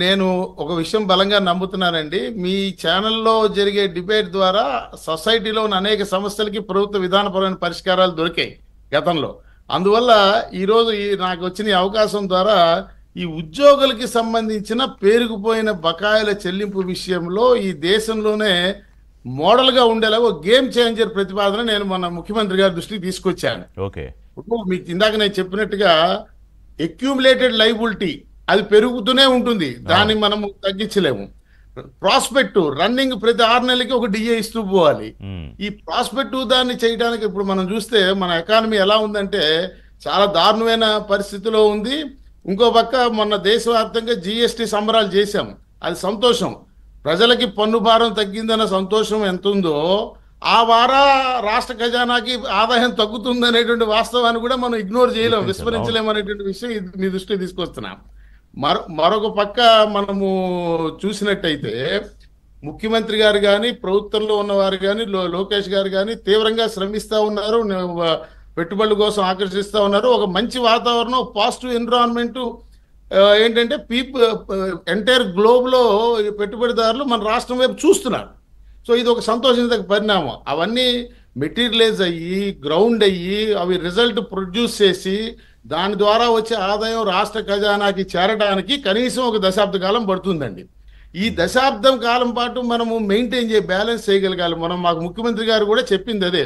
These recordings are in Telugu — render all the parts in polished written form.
నేను ఒక విషయం బలంగా నమ్ముతున్నానండి. మీ ఛానల్లో జరిగే డిబేట్ ద్వారా సొసైటీలో ఉన్న అనేక సమస్యలకి ప్రభుత్వ విధానపరమైన పరిష్కారాలు దొరికాయి గతంలో. అందువల్ల ఈరోజు నాకు వచ్చిన ఈ అవకాశం ద్వారా ఈ ఉద్యోగులకి సంబంధించిన పేరుకుపోయిన బకాయిల చెల్లింపు విషయంలో ఈ దేశంలోనే మోడల్గా ఉండేలా ఒక గేమ్ చేంజర్ ప్రతిపాదన నేను మన ముఖ్యమంత్రి గారి దృష్టికి తీసుకొచ్చాను. ఓకే. ఇప్పుడు మీకు ఇందాక నేను చెప్పినట్టుగా అక్యూములేటెడ్ లైబిలిటీ అది పెరుగుతూనే ఉంటుంది, దాన్ని మనము తగ్గించలేము. ప్రాస్పెక్ట్ రన్నింగ్ ప్రతి 6 నెలలకి ఒక డిఏ ఇస్తూ పోవాలి. ఈ ప్రాస్పెక్ట్ దాన్ని చేయడానికి ఇప్పుడు మనం చూస్తే మన ఎకానమీ ఎలా ఉందంటే చాలా దారుణమైన పరిస్థితిలో ఉంది. ఇంకో పక్క మొన్న దేశవ్యాప్తంగా జిఎస్టి సంబరాలు చేశాం, అది సంతోషం. ప్రజలకి పన్ను భారం తగ్గిందన్న సంతోషం ఎంత ఉందో ఆ వారా రాష్ట్ర ఖజానాకి ఆదాయం తగ్గుతుంది అనేటువంటి వాస్తవాన్ని కూడా మనం ఇగ్నోర్ చేయలేం, విస్మరించలేము అనేటువంటి విషయం మీ దృష్టికి తీసుకొస్తున్నాం. మరొక పక్క మనము చూసినట్టయితే ముఖ్యమంత్రి గారు కానీ ప్రభుత్వంలో ఉన్నవారు కానీ లోకేష్ గారు కానీ తీవ్రంగా శ్రమిస్తూ ఉన్నారు, పెట్టుబడుల కోసం ఆకర్షిస్తూ ఉన్నారు. ఒక మంచి వాతావరణం, పాజిటివ్ ఎన్విరాన్మెంట్ ఏంటంటే ఎంటైర్ గ్లోబ్లో పెట్టుబడిదారులు మన రాష్ట్రం వైపు చూస్తున్నారు. సో ఇది ఒక సంతోషించదగ్గ పరిణామం. అవన్నీ మెటీరియలైజ్ అయ్యి గ్రౌండ్ అయ్యి అవి రిజల్ట్ ప్రొడ్యూస్ చేసి దాని ద్వారా వచ్చే ఆదాయం రాష్ట్ర ఖజానాకి చేరడానికి కనీసం ఒక దశాబ్ద కాలం పడుతుందండి. ఈ దశాబ్దం కాలం పాటు మనము మెయింటైన్ బ్యాలెన్స్ చేయగలగాలి. మాకు ముఖ్యమంత్రి గారు కూడా చెప్పింది అదే,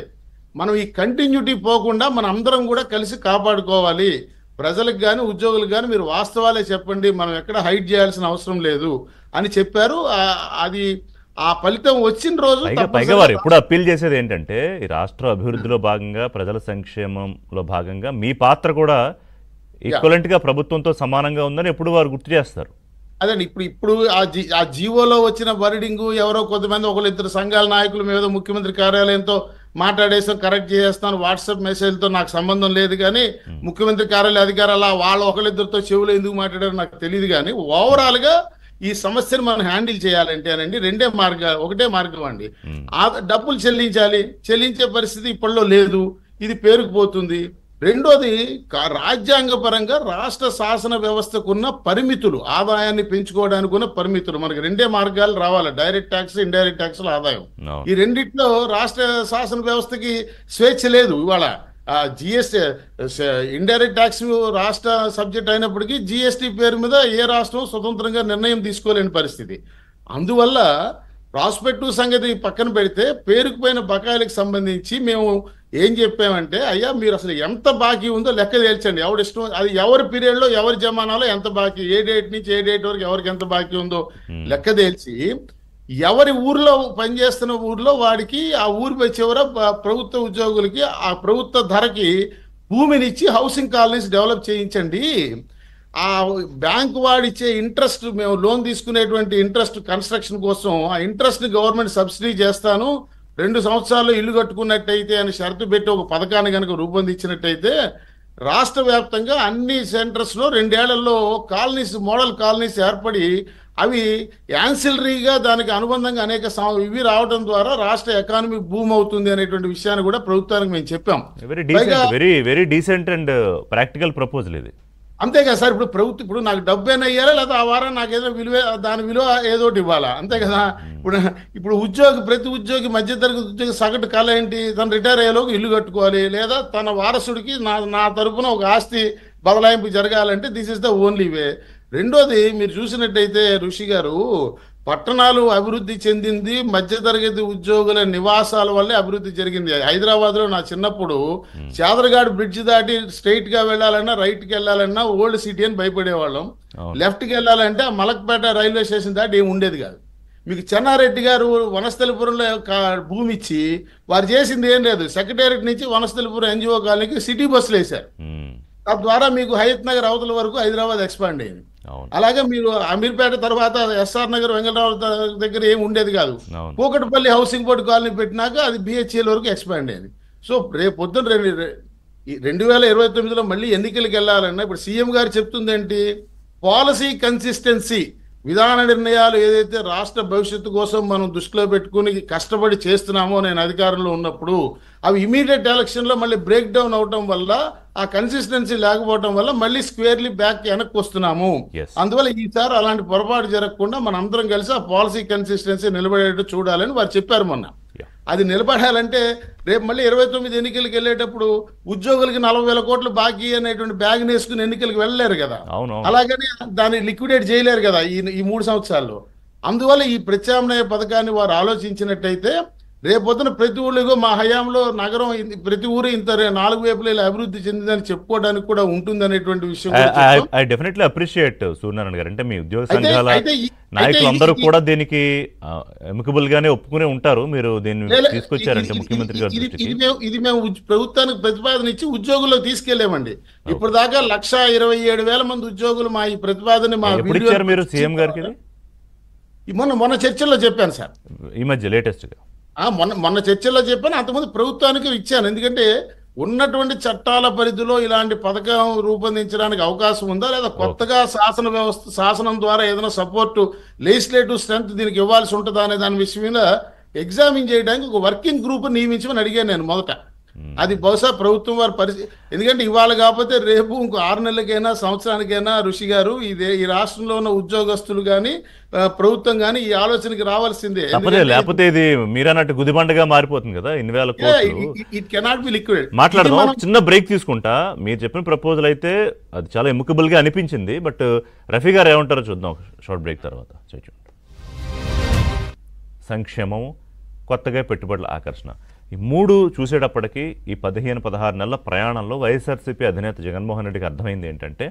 మనం ఈ కంటిన్యూటీ పోకుండా మనం అందరం కూడా కలిసి కాపాడుకోవాలి. ప్రజలకు కానీ ఉద్యోగులకు కానీ మీరు వాస్తవాలే చెప్పండి, మనం ఎక్కడ హైడ్ చేయాల్సిన అవసరం లేదు అని చెప్పారు. అది ఆ ఫలితం వచ్చిన రోజు పైగా వారు ఎప్పుడు అప్పీల్ చేసేది ఏంటంటే ఈ రాష్ట్ర అభివృద్ధిలో భాగంగా ప్రజల సంక్షేమంలో భాగంగా మీ పాత్ర కూడా ఈక్వలెంట్ గా ప్రభుత్వంతో సమానంగా ఉందని ఎప్పుడు వారు గుర్తు చేస్తారు. అదండి ఇప్పుడు ఆ జీవోలో వచ్చిన వర్డింగ్ ఎవరో కొంతమంది ఒకళ్ళిద్దరు సంఘాల నాయకులు మీద ముఖ్యమంత్రి కార్యాలయంతో మాట్లాడేస్తాం, కరెక్ట్ చేస్తాను, వాట్సాప్ మెసేజ్తో నాకు సంబంధం లేదు. కానీ ముఖ్యమంత్రి కార్యాలయ అధికారులు వాళ్ళు ఒకళ్ళిద్దరితో చెవులు ఎందుకు మాట్లాడారో నాకు తెలియదు. కానీ ఓవరాల్ గా ఈ సమస్యను మనం హ్యాండిల్ చేయాలంటే అనండి ఒకటే మార్గం అండి. ఆ డబ్బులు చెల్లించే పరిస్థితి ఇప్పట్లో లేదు, ఇది పేరుకుపోతుంది. రెండోది రాజ్యాంగ పరంగా రాష్ట్ర శాసన వ్యవస్థకున్న పరిమితులు, ఆదాయాన్ని పెంచుకోవడానికి ఉన్న పరిమితులు. మనకి 2 మార్గాలు రావాలి, డైరెక్ట్ ట్యాక్స్, ఇండైరెక్ట్ ట్యాక్స్ ఆదాయం. ఈ రెండిట్లో రాష్ట్ర శాసన వ్యవస్థకి స్వేచ్ఛ లేదు. ఇవాళ జిఎస్టీ ఇండైరెక్ట్ ట్యాక్స్ రాష్ట్ర సబ్జెక్ట్ అయినప్పటికీ జిఎస్టీ పేరు మీద ఏ రాష్ట్రం స్వతంత్రంగా నిర్ణయం తీసుకోలేని పరిస్థితి. అందువల్ల ప్రాస్పెక్టివ్ సంగతి పక్కన పెడితే పేరుకుపోయిన బకాయిలకు సంబంధించి మేము ఏం చెప్పామంటే, అయ్యా మీరు అసలు ఎంత బాకీ ఉందో లెక్క తేల్చండి. ఎవరిష్టం అది ఎవరి పీరియడ్లో ఎవరి జమానాలో ఎంత బాకీ, ఏ డేట్ నుంచి ఏ డేట్ వరకు ఎవరికి ఎంత బాకీ ఉందో లెక్క తేల్చి ఎవరి ఊర్లో పనిచేస్తున్న ఊర్లో వాడికి ఆ ఊరి చివర ప్రభుత్వ ఉద్యోగులకి ఆ ప్రభుత్వ ధరకి భూమినిచ్చి హౌసింగ్ కాలనీస్ డెవలప్ చేయించండి. ఆ బ్యాంకు వాడిచ్చే ఇంట్రెస్ట్, మేము లోన్ తీసుకునేటువంటి ఇంట్రెస్ట్ కన్స్ట్రక్షన్ కోసం ఆ ఇంట్రెస్ట్ని గవర్నమెంట్ సబ్సిడీ చేస్తాను, 2 సంవత్సరాల్లో ఇల్లు కట్టుకున్నట్టయితే అని షరతు పెట్టి ఒక పథకాన్ని కనుక రూపొందించినట్టయితే రాష్ట్ర వ్యాప్తంగా అన్ని సెంటర్స్లో 2 ఏళ్లలో కాలనీస్, మోడల్ కాలనీస్ ఏర్పడి అవి యాన్సిలరీగా దానికి అనుబంధంగా అనేక ఇవి రావడం ద్వారా రాష్ట్ర ఎకానమీ బూమ్ అవుతుంది అనేటువంటి విషయాన్ని కూడా ప్రభుత్వానికి మేము చెప్పాం. Very decent and practical proposal ఇది. అంతేగా సార్, ఇప్పుడు నాకు డబ్బు అయినా ఇవ్వాలి, లేదా ఆ వారం నాకు ఏదో దాని విలువ ఏదోటి ఇవ్వాలా, అంతే కదా. ఇప్పుడు ప్రతి ఉద్యోగి మధ్యతరగతి ఉద్యోగి సగటు కళ ఏంటి, తను రిటైర్ అయ్యేలోకి ఇల్లు కట్టుకోవాలి, లేదా తన వారసుడికి నా తరపున ఒక ఆస్తి బదలాయింపు జరగాలంటే this is the only way. రెండోది మీరు చూసినట్టయితే ఋషి గారు, పట్టణాలు అభివృద్ధి చెందింది మధ్యతరగతి ఉద్యోగుల నివాసాల వల్లే అభివృద్ధి జరిగింది. హైదరాబాద్లో నా చిన్నప్పుడు చాదరగాడ్ బ్రిడ్జ్ దాటి స్ట్రైట్ గా వెళ్ళాలన్నా, రైట్ కి వెళ్ళాలన్నా ఓల్డ్ సిటీ అని భయపడేవాళ్ళం. లెఫ్ట్ కి వెళ్ళాలంటే మలక్పేట రైల్వే స్టేషన్ దాటి ఏమి ఉండేది కాదు. మీకు చెన్నారెడ్డి గారు వనస్థలిపురంలో భూమి ఇచ్చి వారు చేసింది ఏం లేదు, సెక్రటేరియట్ నుంచి వనస్థలిపురం ఎన్జిఓ కాలనీకి సిటీ బస్సులు వేశారు. తద్వారా మీకు హయత్ నగర్ అవతల వరకు హైదరాబాద్ ఎక్స్పాండ్ అయింది. అలాగే మీరు అమీర్పేట తర్వాత ఎస్ఆర్ నగర్, వెంకటరావు దగ్గర ఏమి ఉండేది కాదు. కూకట్పల్లి హౌసింగ్ బోర్డు కాలనీ పెట్టినాక అది బిహెచ్ఎల్ వరకు ఎక్స్పాండ్ అయింది. సో రేపు పొద్దున్న 2029లో మళ్ళీ ఎన్నికలకు వెళ్ళాలన్నా ఇప్పుడు సీఎం గారు చెప్తుంది ఏంటి, పాలసీ కన్సిస్టెన్సీ. విధాన నిర్ణయాలు ఏదైతే రాష్ట్ర భవిష్యత్తు కోసం మనం దృష్టిలో పెట్టుకుని కష్టపడి చేస్తున్నామో నేను అధికారంలో ఉన్నప్పుడు అవి ఇమీడియట్ ఎలక్షన్లో మళ్ళీ బ్రేక్ డౌన్ అవటం వల్ల ఆ కన్సిస్టెన్సీ లేకపోవడం వల్ల మళ్ళీ స్క్వేర్లీ బ్యాక్ వెనక్కి వస్తున్నాము. Yes. అందువల్ల ఈసారి అలాంటి పొరపాటు జరగకుండా మన అందరం కలిసి ఆ పాలసీ కన్సిస్టెన్సీ నిలబడేట్టు చూడాలని వారు చెప్పారు మొన్న. Yeah. అది నిలబడాలంటే రేపు మళ్ళీ 29 ఎన్నికలకు వెళ్ళేటప్పుడు ఉద్యోగులకి 40,000 కోట్లు బాకీ అనేటువంటి బ్యాగ్ వేసుకుని ఎన్నికలకు వెళ్ళలేరు కదా. అవును. అలాగని దాన్ని లిక్విడేట్ చేయలేరు కదా ఈ 3 సంవత్సరాల్లో. అందువల్ల ఈ ప్రత్యామ్నాయ పథకాన్ని వారు ఆలోచించినట్టయితే రేపొద్దున ప్రతి ఊళ్ళో మా హయాంలో నగరం ప్రతి ఊరు ఇంత 4 వైపులా ఇలా అభివృద్ధి చెందిందని చెప్పుకోవడానికి కూడా ఉంటుంది అనేటువంటి విషయం కూడా చెప్తాం. ఐ డెఫినెట్లీ అప్రిషియేట్ సూర్యనారాయణ గారు. అంటే మీ ఉద్యోగ అయితే- సంఘాల అయితే ఈ- నాయకులందరూ అయితే ఈ- కూడా దీనికి ఎమికబుల్ గానే ఒప్పుకునే ఉంటారు. మీరు దీన్ని లే- లే- తీసుకొచ్చారంటే ఇది- ముఖ్యమంత్రి గారి ఇది- దృష్టికి. ఇది మేము ప్రభుత్వానికి ప్రతిపాదన ఇచ్చి ఉద్యోగుల్లో తీసుకెళ్లేమండి. ఇప్పుడు దాకా 1,27,000 మంది ఉద్యోగులు మా ఈ ప్రతిపాదన మా ఎప్పుడు వీడియో ఇచ్చారు మీరు సీఎం గారికి ఇది? మొన్న చర్చల్లో చెప్పాను సార్. ఈ మధ్య లేటెస్ట్ గా మొన్న చర్చల్లో చెప్పాను, అంతకుముందు ప్రభుత్వానికి ఇచ్చాను. ఎందుకంటే ఉన్నటువంటి చట్టాల పరిధిలో ఇలాంటి పథకం రూపొందించడానికి అవకాశం ఉందా లేదా కొత్తగా శాసనం ద్వారా ఏదైనా సపోర్టు లెజిస్లేటివ్ స్ట్రెంత్ దీనికి ఇవ్వాల్సి ఉంటుందా అనే దాని విషయం మీద ఎగ్జామిన్ చేయడానికి ఒక వర్కింగ్ గ్రూప్ నియమించమని అడిగాను నేను మొదట. అది బహుశా ప్రభుత్వం వారి పరిస్థితి, ఎందుకంటే ఇవాళ కాకపోతే రేపు ఇంకో 6 నెలలకైనా సంవత్సరానికైనా ఋషి గారు ఈ రాష్ట్రంలో ఉన్న ఉద్యోగస్తులు కానీ ప్రభుత్వం కానీ ఈ ఆలోచనకి రావాల్సిందే. లేకపోతే ఇది మీరన్నట్టు గుదిబండగా మారిపోతుంది కదా. 2,000 కోట్లు ఇట్ కెనాట్ బి లిక్విడ్. మాట్లాడదాం. చిన్న బ్రేక్ తీసుకుంటా. మీరు చెప్పిన ప్రపోజల్ అయితే అది చాలా ఎముకబుల్ గా అనిపించింది. బట్ రఫీ గారు ఏమంటారో చూద్దాం షార్ట్ బ్రేక్ తర్వాత. సంక్షేమం, కొత్తగా పెట్టుబడుల ఆకర్షణ, ఈ 3 చూసేటప్పటికీ ఈ 15-16 నెలల ప్రయాణంలో వైఎస్ఆర్సీపీ అధినేత జగన్మోహన్ రెడ్డికి అర్థమైంది ఏంటంటే